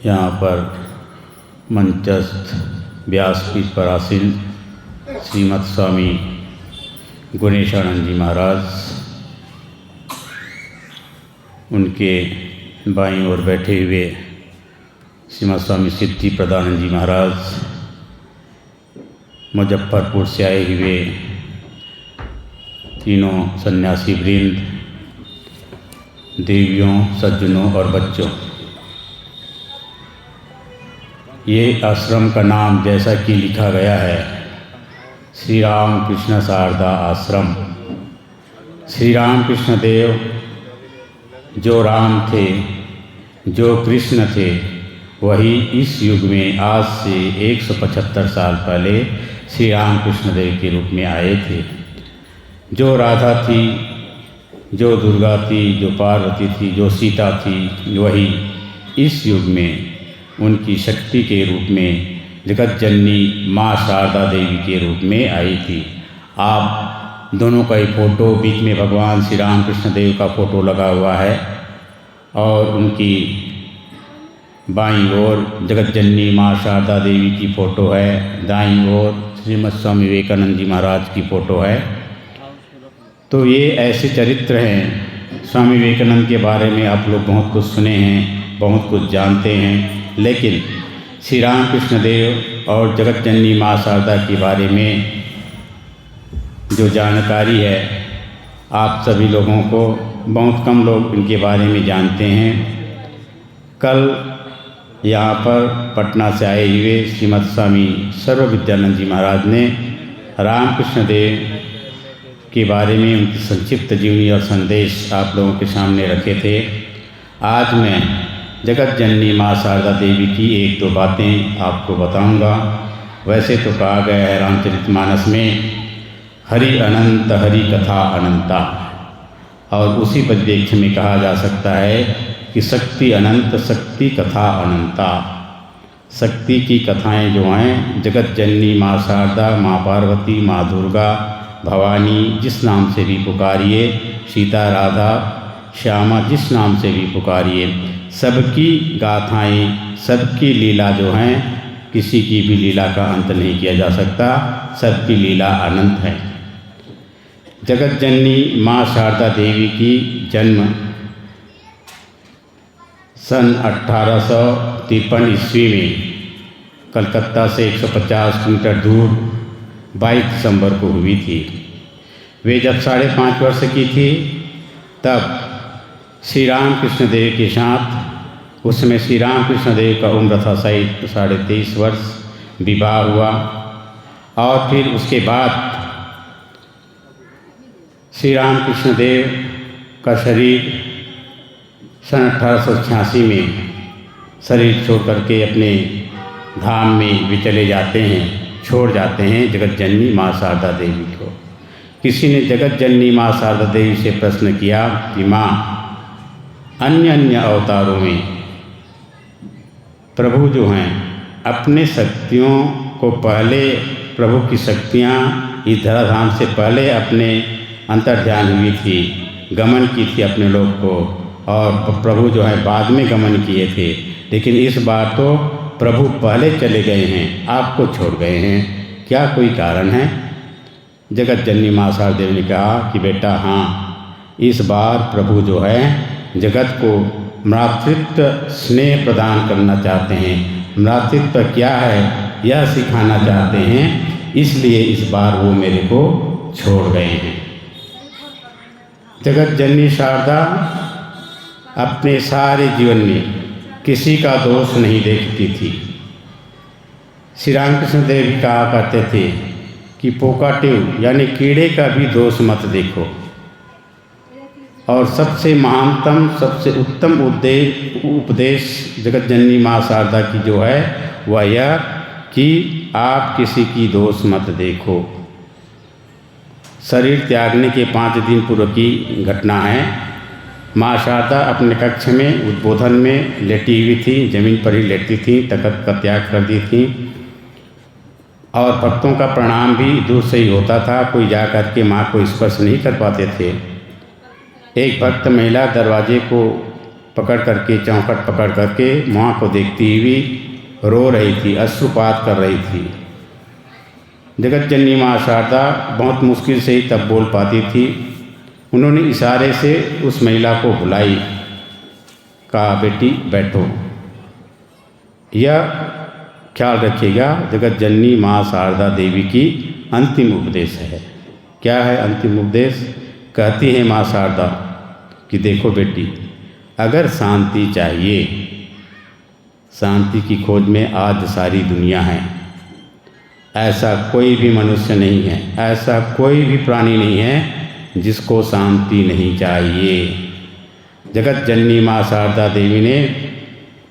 यहाँ पर मंचस्थ व्यासपीठ पर आसीन श्रीमद स्वामी गुणेशानंद जी महाराज, उनके बाईं ओर बैठे हुए श्रीमद स्वामी सिद्धि प्रदानंद जी महाराज, मुजफ्फरपुर से आए हुए तीनों सन्यासी वृंद, देवियों, सज्जनों और बच्चों। ये आश्रम का नाम जैसा कि लिखा गया है, श्री राम कृष्ण शारदा आश्रम। श्री राम कृष्ण देव जो राम थे, जो कृष्ण थे, वही इस युग में आज से 175 साल पहले श्री राम कृष्ण देव के रूप में आए थे। जो राधा थी, जो दुर्गा थी, जो पार्वती थी, जो सीता थी, वही इस युग में उनकी शक्ति के रूप में जगत जननी माँ शारदा देवी के रूप में आई थी। आप दोनों का ही फ़ोटो, बीच में भगवान श्री राम कृष्ण देव का फ़ोटो लगा हुआ है और उनकी बाईं ओर जगत जननी माँ शारदा देवी की फ़ोटो है, दाईं ओर श्रीमद स्वामी विवेकानंद जी महाराज की फ़ोटो है। तो ये ऐसे चरित्र हैं। स्वामी विवेकानंद के बारे में आप लोग बहुत कुछ सुने हैं, बहुत कुछ जानते हैं, लेकिन श्री राम कृष्ण देव और जगत जननी माँ शारदा के बारे में जो जानकारी है, आप सभी लोगों को, बहुत कम लोग इनके बारे में जानते हैं। कल यहाँ पर पटना से आए हुए श्रीमद स्वामी सर्वविद्यानंद जी महाराज ने रामकृष्ण देव के बारे में उनकी संक्षिप्त जीवनी और संदेश आप लोगों के सामने रखे थे। आज मैं जगत जननी माँ शारदा देवी की एक दो बातें आपको बताऊंगा। वैसे तो कहा गया है रामचरितमानस में, हरि अनंत हरि कथा अनंता, और उसी परिप्रेक्ष्य में कहा जा सकता है कि शक्ति अनंत शक्ति कथा अनंता। शक्ति की कथाएं जो हैं, जगत जननी माँ शारदा, माँ पार्वती, माँ दुर्गा, भवानी, जिस नाम से भी पुकारिए, सीता, राधा, श्यामा, जिस नाम से भी पुकारिए, सबकी गाथाएं, सबकी लीला जो हैं, किसी की भी लीला का अंत नहीं किया जा सकता, सबकी लीला अनंत है। जगत जननी माँ शारदा देवी की जन्म सन 1853 ईस्वी में कलकत्ता से 150 किलोमीटर दूर 22 दिसंबर को हुई थी। वे जब 5.5 वर्ष की थी, तब श्री राम कृष्ण देव के साथ, उसमें श्री राम कृष्ण देव का उम्र था 23.5 वर्ष, विवाह हुआ। और फिर उसके बाद श्री राम कृष्ण देव का शरीर सन 1886 में शरीर छोड़ करके अपने धाम में वे चले जाते हैं, छोड़ जाते हैं जगत जननी माँ शारदा देवी को। किसी ने जगत जननी माँ शारदा देवी से प्रश्न किया कि माँ, अन्य अन्य अवतारों में प्रभु जो हैं, अपने शक्तियों को पहले, प्रभु की शक्तियाँ इस धराधाम से पहले अपने अंतर्ध्यान हुई थी, गमन की थी अपने लोग को, और प्रभु जो है बाद में गमन किए थे। लेकिन इस बार तो प्रभु पहले चले गए हैं, आपको छोड़ गए हैं, क्या कोई कारण है? जगत जननी माँ शारदा देवी ने कहा कि बेटा हाँ, इस बार प्रभु जो है जगत को मातृत्व स्नेह प्रदान करना चाहते हैं, मातृत्व क्या है यह सिखाना चाहते हैं, इसलिए इस बार वो मेरे को छोड़ गए हैं। जगत जननी शारदा अपने सारे जीवन में किसी का दोष नहीं देखती थी। श्री रामकृष्ण देव भी कहा करते थे कि पोकाटिव यानी कीड़े का भी दोष मत देखो। और सबसे महानतम, सबसे उत्तम उपदेश जगत जननी माँ शारदा की जो है वह यह कि आप किसी की दोष मत देखो। शरीर त्यागने के 5 दिन पूर्व की घटना है। माँ शारदा अपने कक्ष में उद्बोधन में लेटी हुई थी, जमीन पर ही लेटी थी, तखत का त्याग कर दी थी और भक्तों का प्रणाम भी दूर से ही होता था, कोई जा कर के माँ को स्पर्श नहीं कर पाते थे। एक भक्त महिला दरवाजे को पकड़ करके, चौखट पकड़ करके माँ को देखती हुई रो रही थी, अश्रुपात कर रही थी। जगत जननी माँ शारदा बहुत मुश्किल से ही तब बोल पाती थी। उन्होंने इशारे से उस महिला को बुलाई, कहा बेटी बैठो। यह ख्याल रखिएगा, जगत जननी माँ शारदा देवी की अंतिम उपदेश है। क्या है अंतिम उपदेश? कहती है माँ शारदा कि देखो बेटी, अगर शांति चाहिए, शांति की खोज में आज सारी दुनिया है। ऐसा कोई भी मनुष्य नहीं है, ऐसा कोई भी प्राणी नहीं है जिसको शांति नहीं चाहिए। जगत जननी माँ शारदा देवी ने,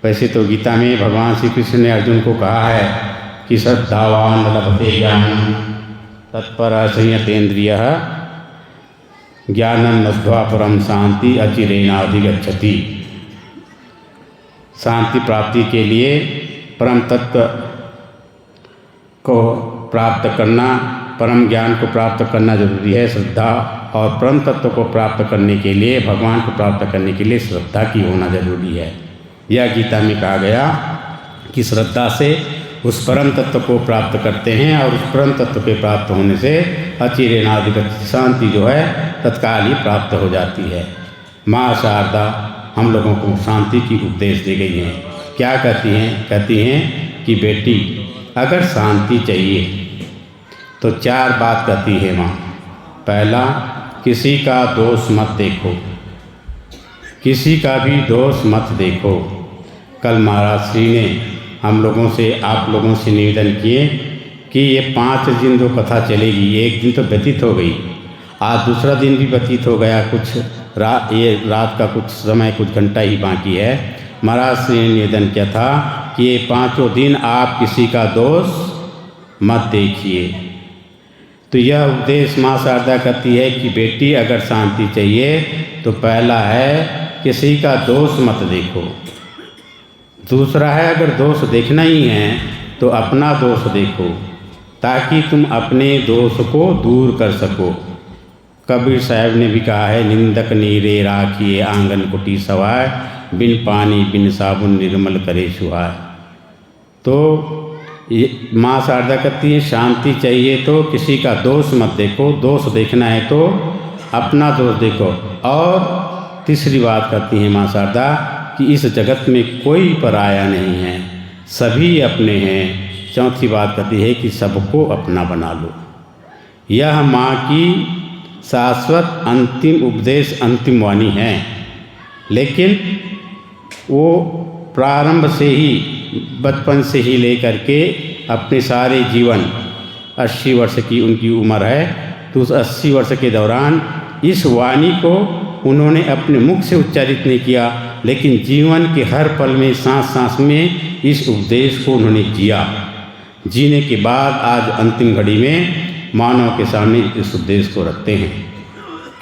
वैसे तो गीता में भगवान श्री कृष्ण ने अर्जुन को कहा है कि श्रद्धावान लभते ज्ञानम तत्पर संयतेन्द्रियः ज्ञानं नत्वा परम शांति अचिरेणाधिगच्छति। शांति प्राप्ति के लिए परम तत्व को प्राप्त करना, परम ज्ञान को प्राप्त करना जरूरी है। श्रद्धा और परम तत्व को प्राप्त करने के लिए, भगवान को प्राप्त करने के लिए श्रद्धा की होना जरूरी है। यह गीता में कहा गया कि श्रद्धा से उस परम तत्व को प्राप्त करते हैं और उस परम तत्व के प्राप्त होने से अचिरेणाधिगच्छति, शांति जो है तत्काल ही प्राप्त हो जाती है। माँ शारदा हम लोगों को शांति की उपदेश दी गई हैं। क्या कहती हैं? कहती हैं कि बेटी अगर शांति चाहिए तो 4 बात कहती है माँ। पहला, किसी का दोष मत देखो, किसी का भी दोष मत देखो। कल महाराज श्री ने हम लोगों से, आप लोगों से निवेदन किए कि ये 5 दिन जो कथा चलेगी, एक दिन तो व्यतीत हो गई, आज दूसरा दिन भी व्यतीत हो गया, कुछ ये रात का कुछ समय, कुछ घंटा ही बाकी है। महाराज श्री ने निवेदन किया था कि ये 5 दिन आप किसी का दोष मत देखिए। तो यह उपदेश माँ शारदा कहती है कि बेटी अगर शांति चाहिए तो पहला है किसी का दोष मत देखो। दूसरा है अगर दोष देखना ही है तो अपना दोष देखो, ताकि तुम अपने दोष को दूर कर सको। कबीर साहब ने भी कहा है, निंदक नीरे राखिए आंगन कुटी सवाय, बिन पानी बिन साबुन निर्मल करे सुहाय। तो ये माँ शारदा कहती है शांति चाहिए तो किसी का दोष मत देखो, दोष देखना है तो अपना दोष देखो। और तीसरी बात कहती है माँ शारदा कि इस जगत में कोई पराया नहीं है, सभी अपने हैं। चौथी बात कहती है कि सबको अपना बना लो। यह माँ की शाश्वत अंतिम उपदेश, अंतिम वाणी है। लेकिन वो प्रारंभ से ही, बचपन से ही लेकर के अपने सारे जीवन, 80 वर्ष की उनकी उम्र है, तो उस 80 वर्ष के दौरान इस वाणी को उन्होंने अपने मुख से उच्चारित नहीं किया, लेकिन जीवन के हर पल में, सांस सांस में इस उपदेश को उन्होंने जिया। जीने के बाद आज अंतिम घड़ी में मानव के सामने इस उपदेश को रखते हैं।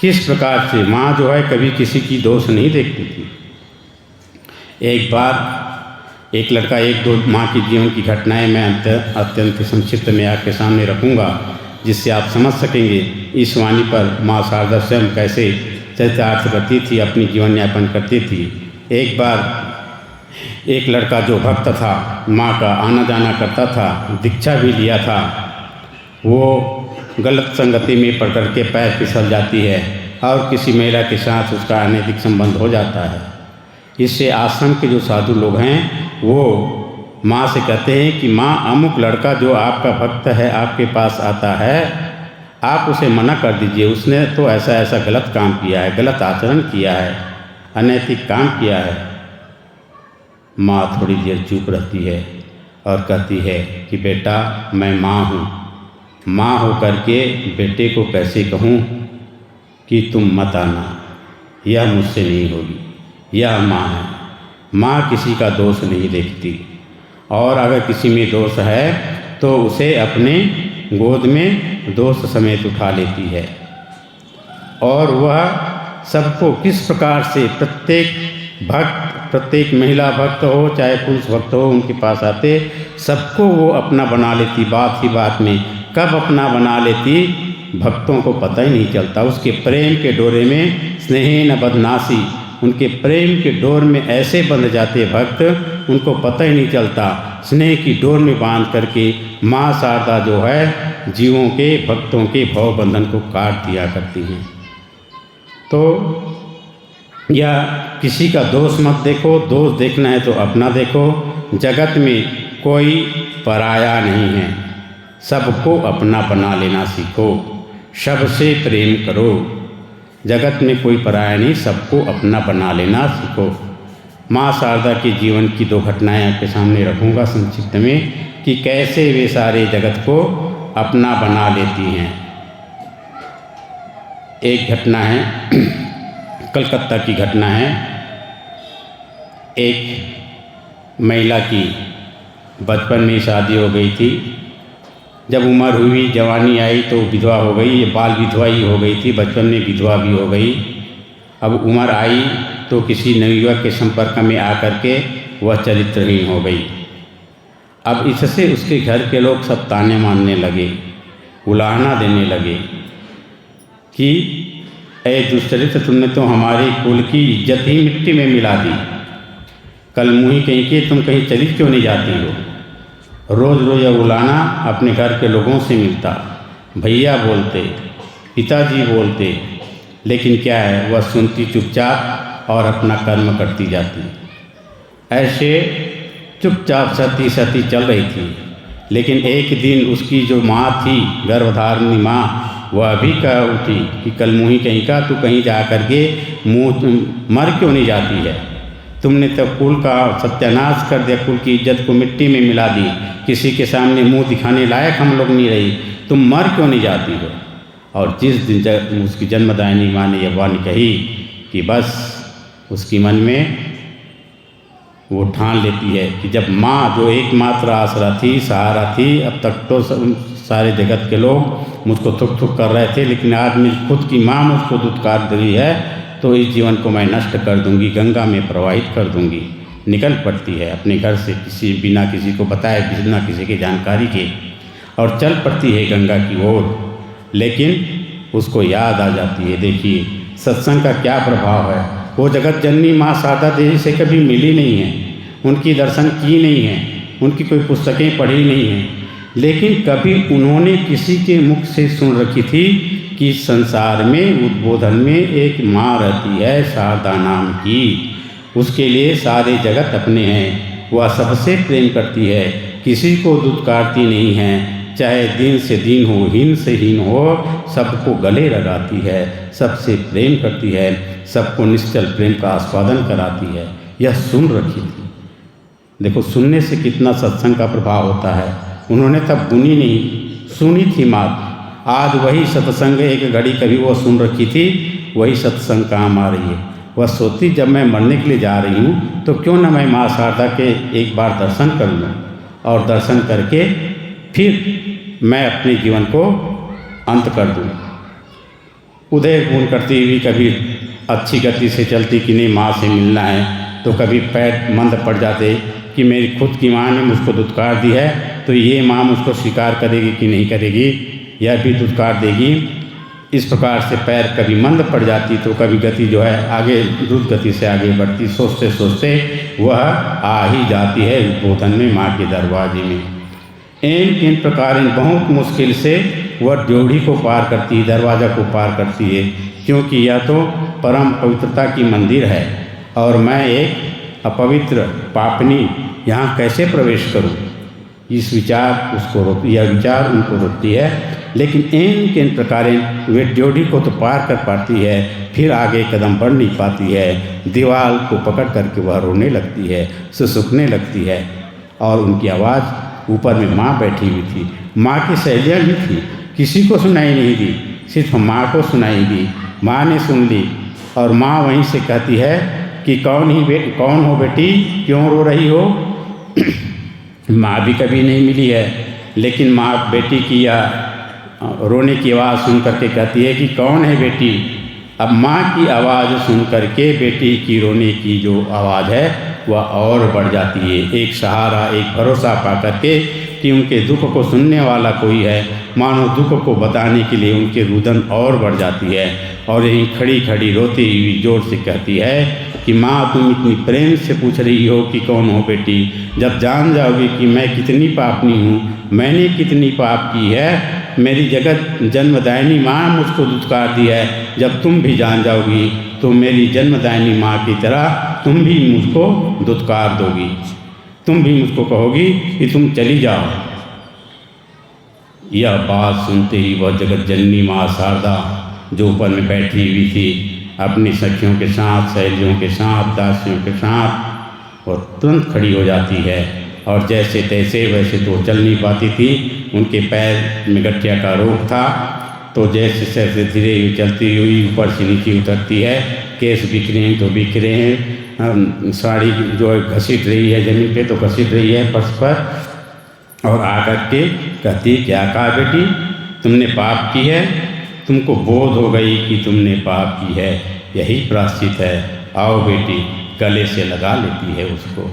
किस प्रकार से माँ जो है कभी किसी की दोष नहीं देखती थी। एक बार एक लड़का, 1-2 माँ की जीवन की घटनाएं मैं अत्यंत संक्षिप्त में आपके सामने रखूँगा, जिससे आप समझ सकेंगे इस वाणी पर माँ शारदा स्वयं कैसे चरितार्थ करती थी, अपनी जीवन यापन करती थी। एक बार एक लड़का जो भक्त था, माँ का आना जाना करता था, दीक्षा भी लिया था, वो गलत संगति में पड़ कर के पैर फिसल जाती है और किसी महिला के साथ उसका अनैतिक संबंध हो जाता है। इससे आश्रम के जो साधु लोग हैं वो माँ से कहते हैं कि माँ, अमुक लड़का जो आपका भक्त है आपके पास आता है, आप उसे मना कर दीजिए, उसने तो ऐसा ऐसा गलत काम किया है, गलत आचरण किया है, अनैतिक काम किया है। माँ थोड़ी देर चुप रहती है और कहती है कि बेटा, मैं माँ हूँ, माँ हो करके बेटे को कैसे कहूँ कि तुम मत आना, यह मुझसे नहीं होगी। यह माँ है, माँ किसी का दोष नहीं देखती, और अगर किसी में दोष है तो उसे अपने गोद में दोष समेत उठा लेती है। और वह सबको किस प्रकार से, प्रत्येक भक्त, प्रत्येक महिला भक्त हो चाहे पुरुष भक्त हो, उनके पास आते सबको वो अपना बना लेती। बात ही बात में कब अपना बना लेती भक्तों को पता ही नहीं चलता। उसके प्रेम के डोरे में स्नेहेन बदनासी, उनके प्रेम के डोर में ऐसे बंध जाते भक्त, उनको पता ही नहीं चलता। स्नेह की डोर में बांध करके माँ शारदा जो है जीवों के, भक्तों के भव बंधन को काट दिया करती हैं। तो या किसी का दोष मत देखो, दोष देखना है तो अपना देखो। जगत में कोई पराया नहीं है, सबको अपना बना लेना सीखो, सबसे प्रेम करो। जगत में कोई पराया नहीं, सबको अपना बना लेना सीखो। माँ शारदा के जीवन की 2 घटनाएं आपके सामने रखूँगा संक्षिप्त में, कि कैसे वे सारे जगत को अपना बना लेती हैं। एक घटना है कलकत्ता की घटना है। एक महिला की बचपन में शादी हो गई थी, जब उम्र हुई, जवानी आई तो विधवा हो गई। ये बाल विधवा ही हो गई थी, बचपन में विधवा भी हो गई। अब उम्र आई तो किसी नवयुवक के संपर्क में आकर के वह चरित्रहीन हो गई। अब इससे उसके घर के लोग सब ताने मारने लगे, उलाहना देने लगे कि ऐ दुष्चरित्र, तुमने तो हमारे कुल की इज्जत ही मिट्टी में मिला दी। कल मुँही कहीं के तुम कहीं चली क्यों नहीं जाती हो? रोज़ रोज़ उलाहना अपने घर के लोगों से मिलता, भैया बोलते, पिताजी बोलते, लेकिन क्या है, वह सुनती चुपचाप और अपना कर्म करती जाती। ऐसे चुपचाप सती सती चल रही थी। लेकिन एक दिन उसकी जो माँ थी, गर्भधारिणी माँ, वह भी कह उठी कि कल मुँही कहीं का, तू कहीं जा कर के मर क्यों नहीं जाती है? तुमने तो कुल का सत्यानाश कर दिया, कुल की इज्जत को मिट्टी में मिला दी, किसी के सामने मुंह दिखाने लायक हम लोग नहीं रही, तुम मर क्यों नहीं जाती हो? और जिस दिन उसकी जन्मदायिनी माँ ने यह वाणी कही कि बस उसकी मन में वो ठान लेती है कि जब माँ जो एकमात्र आसरा थी, सहारा थी, अब तक तो सारे जगत के लोग मुझको थुक थुक कर रहे थे, लेकिन आज मेरी खुद की माँ मुझको दुत्कार रही है, तो इस जीवन को मैं नष्ट कर दूंगी, गंगा में प्रवाहित कर दूंगी। निकल पड़ती है अपने घर से, बिना किसी को बताए, बिना किसी की जानकारी के, और चल पड़ती है गंगा की ओर। लेकिन उसको याद आ जाती है, देखिए सत्संग का क्या प्रभाव है। वो जगत जननी माँ शारदा देवी से कभी मिली नहीं है, उनकी दर्शन की नहीं है, उनकी कोई पुस्तकें पढ़ी नहीं हैं, लेकिन कभी उन्होंने किसी के मुख से सुन रखी थी कि संसार में, उद्बोधन में एक माँ रहती है शारदा नाम की, उसके लिए सारे जगत अपने हैं, वह सबसे प्रेम करती है, किसी को दुत्कारती नहीं है, चाहे दीन से दीन हो, हीन से हीन हो, सबको गले लगाती है, सबसे प्रेम करती है, सबको निश्चल प्रेम का आस्वादन कराती है। यह सुन रखी थी। देखो सुनने से कितना सत्संग का प्रभाव होता है। उन्होंने तब गुनी नहीं, सुनी थी मात। आज वही सत्संग, एक घड़ी कभी वो सुन रखी थी, वही सत्संग काम आ रही है। वह सोचती जब मैं मरने के लिए जा रही हूँ तो क्यों ना मैं माँ शारदा के एक बार दर्शन कर लूँ, और दर्शन करके फिर मैं अपने जीवन को अंत कर दूँ। उदय गुण करती हुई कभी अच्छी गति से चलती कि नहीं माँ से मिलना है, तो कभी पैर मंद पड़ जाते कि मेरी खुद की माँ ने मुझको दुत्कार दी है, तो ये माँ मुझको स्वीकार करेगी कि नहीं करेगी, यह भी दुत्कार देगी। इस प्रकार से पैर कभी मंद पड़ जाती तो कभी गति जो है आगे द्रुत गति से आगे बढ़ती। सोचते सोचते वह आ ही जाती है उद्बोधन में माँ के दरवाजे में। इन प्रकार बहुत मुश्किल से वह ड्योढ़ी को पार करती है, दरवाज़ा को पार करती है, क्योंकि यह तो परम पवित्रता की मंदिर है और मैं एक अपवित्र पापनी यहाँ कैसे प्रवेश करूँ। इस विचार उसको रोकती, यह विचार उनको रोकती है। लेकिन इन प्रकार वे ड्योढ़ी को तो पार कर पाती है, फिर आगे कदम बढ़ नहीं पाती है। दीवार को पकड़ करके वह रोने लगती है, सुसुकने लगती है, और उनकी आवाज़ ऊपर में माँ बैठी हुई थी। माँ की सहेलियाँ भी थी, किसी को सुनाई नहीं दी, सिर्फ माँ को सुनाई दी। माँ ने सुन ली और माँ वहीं से कहती है कि कौन हो बेटी, क्यों रो रही हो। माँ भी कभी नहीं मिली है, लेकिन माँ बेटी की या रोने की आवाज़ सुन करके कहती है कि कौन है बेटी। अब माँ की आवाज़ सुन करके बेटी की रोने की जो आवाज़ है वह और बढ़ जाती है। एक सहारा, एक भरोसा पा करके कि उनके दुख को सुनने वाला कोई है, मानो दुख को बताने के लिए उनके रुदन और बढ़ जाती है। और यहीं खड़ी खड़ी रोती हुई जोर से कहती है कि माँ, तुम इतनी प्रेम से पूछ रही हो कि कौन हो बेटी, जब जान जाओगी कि मैं कितनी पापनी हूँ, मैंने कितनी पाप की है, मेरी जगत जन्मदायिनी माँ मुझको दुत्कार दी है, जब तुम भी जान जाओगी तो मेरी जन्मदायिनी माँ की तरह तुम भी मुझको दुत्कार दोगी, तुम भी मुझको कहोगी कि तुम चली जाओ। यह बात सुनते ही वह जगत जननी माँ शारदा जो ऊपर में बैठी हुई थी अपनी सखियों के साथ, सहेलियों के साथ, दासियों के साथ, और तुरंत खड़ी हो जाती है। और जैसे तैसे, वैसे तो चल नहीं पाती थी, उनके पैर में गठिया का रोग था, तो जैसे जैसे धीरे हुई चलती हुई ऊपर से नीचे उतरती है, केस बिखरे हैं तो बिखरे हैं, साड़ी जो है घसीट रही है ज़मीन पे तो घसीट रही है फर्श पर, और आकर के कहती, क्या कहा बेटी, तुमने पाप की है, तुमको बोध हो गई कि तुमने पाप की है, यही प्रायश्चित है, आओ बेटी। गले से लगा लेती है उसको,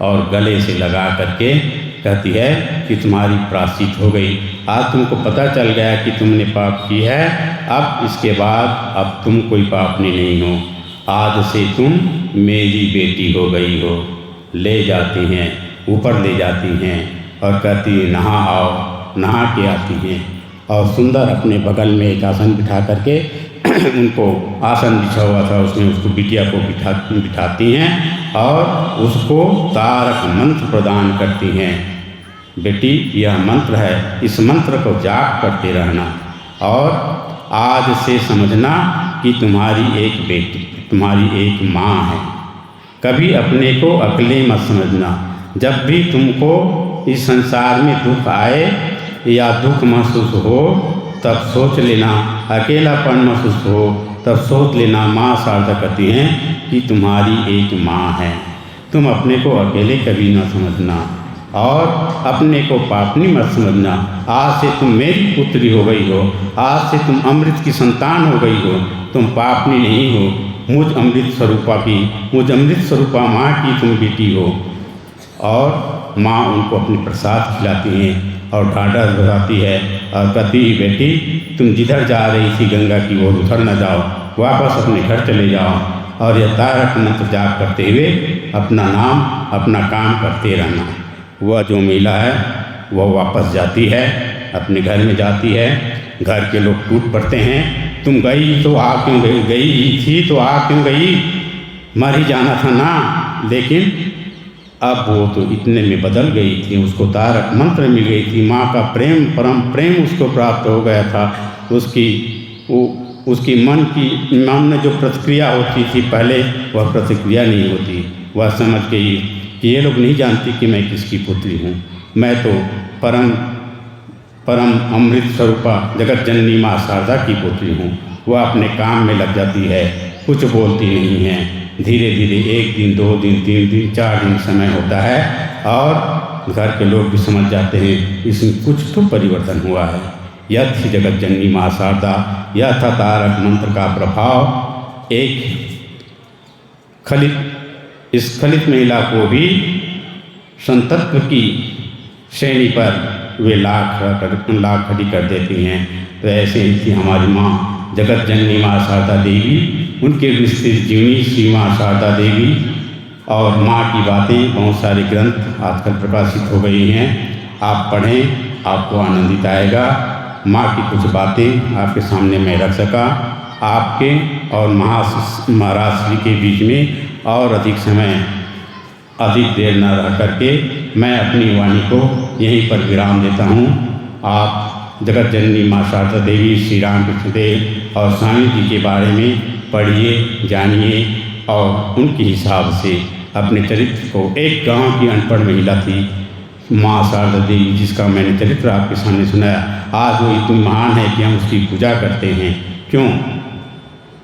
और गले से लगा करके कहती है कि तुम्हारी प्रायश्चित हो गई, आज तुमको पता चल गया कि तुमने पाप की है, अब इसके बाद अब तुम कोई पापनी नहीं हो, आज से तुम मेरी बेटी हो गई हो। ले जाती हैं, ऊपर ले जाती हैं और कहती है नहा आओ, नहा के आती हैं और सुंदर अपने बगल में एक आसन बिठा करके उनको आसन बिछा हुआ था उसमें उसको बिटिया को बिठाती हैं और उसको तारक मंत्र प्रदान करती हैं। बेटी, यह मंत्र है, इस मंत्र को जाप करते रहना और आज से समझना कि तुम्हारी एक बेटी, तुम्हारी एक माँ है। कभी अपने को अकेले मत समझना। जब भी तुमको इस संसार में दुख आए या दुख महसूस हो तब सोच लेना, अकेलापन महसूस हो तब सोच लेना, माँ शारदा कहती हैं कि तुम्हारी एक माँ है। तुम अपने को अकेले कभी न समझना और अपने को पापनी मत समझना। आज से तुम मेरी पुत्री हो गई हो, आज से तुम अमृत की संतान हो गई हो, तुम पापनी नहीं हो, मुझ अमृत स्वरूपा की, मुझ अमृत स्वरूपा माँ की तुम बेटी हो। और माँ उनको अपने प्रसाद खिलाती हैं और ढांढस बजाती है और कहती है बेटी, तुम जिधर जा रही थी गंगा की ओर उधर न जाओ, वापस अपने घर चले जाओ और यह तारक मंत्र जाप करते हुए अपना नाम, अपना काम करते रहना। वह जो महिला है वह वापस जाती है, अपने घर में जाती है, घर के लोग टूट पड़ते हैं, तुम गई तो आ क्यों गई, गई थी तो आ क्यों गई, मर ही जाना था ना। लेकिन अब वो तो इतने में बदल गई थी, उसको तारक मंत्र मिल गई थी, माँ का प्रेम, परम प्रेम उसको प्राप्त हो गया था। उसकी मन में जो प्रतिक्रिया होती थी पहले, वह प्रतिक्रिया नहीं होती। वह समझ गई कि ये लोग नहीं जानती कि मैं किसकी पुत्री हूँ, मैं तो परम अमृत स्वरूपा जगत जननी माँ शारदा की पुत्री हूँ। वह अपने काम में लग जाती है, कुछ बोलती नहीं है। धीरे धीरे 1 दिन, 2 दिन, 3 दिन, 4 दिन समय होता है और घर के लोग भी समझ जाते हैं इसमें कुछ तो परिवर्तन हुआ है। यह थी जगत जननी माँ शारदा, यह था तारक मंत्र का प्रभाव। इस खलित महिला को भी संतत्व की श्रेणी पर वे लाख खड़ी कर देती हैं। तो ऐसे ही थी हमारी माँ जगत जननी माँ शारदा देवी, उनके विस्तृत जीवनी श्री माँ शारदा देवी और माँ की बातें, बहुत सारे ग्रंथ आजकल प्रकाशित हो गए हैं। आप पढ़ें, आपको आनंदित आएगा। माँ की कुछ बातें आपके सामने मैं रख सका। आपके और महाराज श्री के बीच में और अधिक समय, अधिक देर न रह करके मैं अपनी वाणी को यहीं पर विराम देता हूँ। आप जगत जननी माँ शारदा देवी, श्री राम कृष्ण देव और स्वामी जी के बारे में पढ़िए, जानिए और उनके हिसाब से अपने चरित्र को, एक गांव की अनपढ़ महिला थी माँ शारदा देवी, जिसका मैंने चरित्र आपके सामने सुनाया, आज वो इतनी महान है कि हम उसकी पूजा करते हैं। क्यों?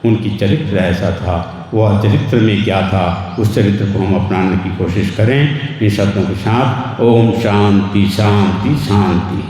उनकी चरित्र ऐसा था। वह चरित्र में क्या था, उस चरित्र को हम अपनाने की कोशिश करें। इन शब्दों के साथ ओम शांति शांति शांति।